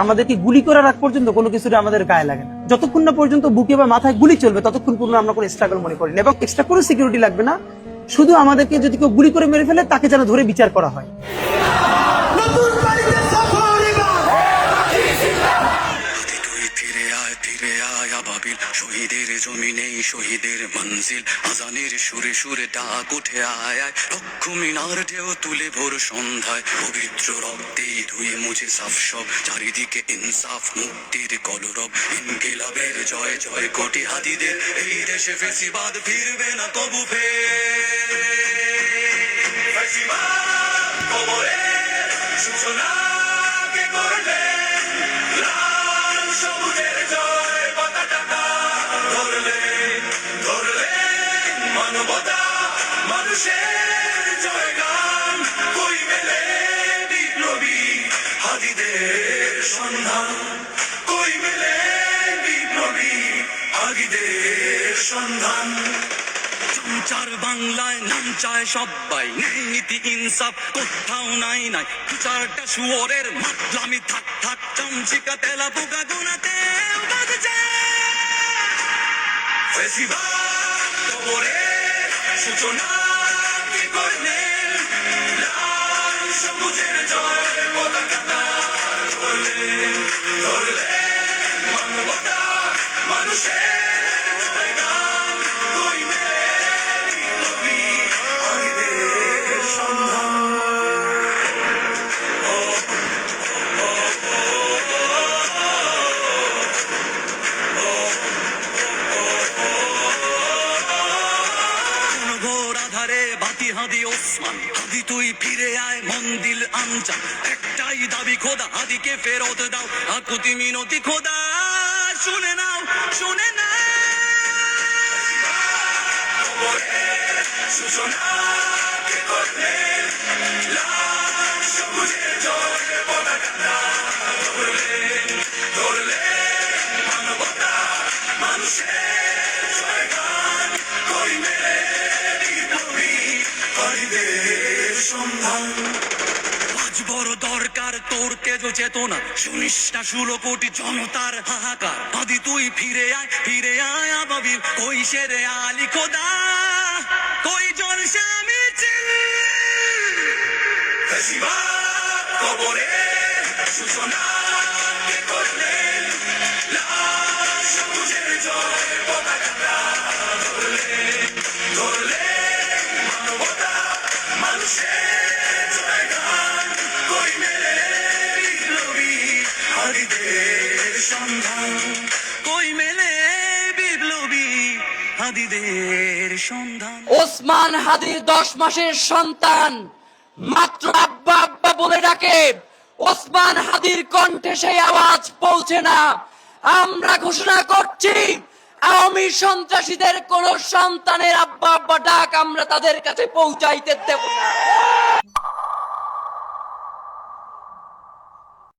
আমাদেরকে গুলি করার আগ পর্যন্ত কোনো কিছুটা আমাদের গায়ে লাগে না। যতক্ষণ না পর্যন্ত বুকে বা মাথায় গুলি চলবে ততক্ষণ পর্যন্ত আমরা কোনো স্ট্রাগল মনে করি না, এবং এক্সট্রা কোনো সিকিউরিটি লাগবে না। শুধু আমাদেরকে যদি কেউ গুলি করে মেরে ফেলে তাকে যেন ধরে বিচার করা হয়। শহীদের জমিনে শহীদের মঞ্জিল, আজানের সুরে সুরে ডাক উঠে আয় আয়, লক্ষ মিনার ঢেউ তুলে ভোর সন্ধ্যায়, পবিত্র রক্তে ধুয়ে মুছে সাফ সব, চারিদিকে ইনসাফ মুক্তির কলরব, ইনকিলাবের জয় জয় কোটি হাতিদের, এই দেশে ফেসিবাদ ফিরবে না কবু ফের। ফেসিবাদ কবরের সূচনা কে করলে, লাল সবুজের জয় পতাকা ধরলে, ধরলে মানবতা মানুষের জয়গান, কই মেলে বিপ্লবী হাদিদের সন্ধান, কই মেলে বিপ্লবী হাদিদের সন্ধান। চার বাংলায় নাম চায় সবাই, নেই নীতি ইনসাফ কোথাও নাই নাই, দু চারটা শুয়োরের মাতলামি থাক থাক, চমচিকা তেলা পোকা গোনাতে ফেসিবাদ কবরের সূচনা কে করলেন, লাল সবুজের জয় পতাকা ধরলেন, ধরলেন মানবতা মানুষের জয়গান, কই মেলে বিপ্লবী হাদিদের সন্ধান। বাতি হাদি ওসমান হাদি তুই ফিরে আয়, মন্দির আমচা একটাই দাবি খোদা, হাদিকে ফেরত দাও, আকুতি মিনতি খোদা শুনে নাও, শুনে নাও। সূচনা কে করলেন, লাল সবুজের জয় পতাকা ধরলেন, ধরলেন মানবতা মানুষের জয়গান, কই মেলে সন্ধান। আজ বড় দরকার তোর তেজ চেতনা, শুনিস না 16 কোটি জনতার হাহাকার, আদি তুই ফিরে আয় আবাবিল, কই শেরে আলী খোদা, কই জলসা মিছিল, ফেসিবাদ কবরের সূচনা কে করলেন, লাল সবুজের জয় পতাকা ধরলেন, ধরলেন মানবতা মানুষের জয়গান, কই মেলে বিপ্লবী হাদিদের সন্ধান, কই মেলে বিপ্লবী হাদিদের সন্ধান। ওসমান হাদির 10 মাসের সন্তান মাত্র আব্বা আব্বা বলে ডাকে, ওসমান হাদির কণ্ঠে সেই আওয়াজ পৌঁছে না। আমরা ঘোষণা করছি, আওয়ামী সন্ত্রাসীদের কোন সন্তানের আব্বা আব্বা ডাক আমরা তাদের কাছে পৌঁছাইতে দেব না।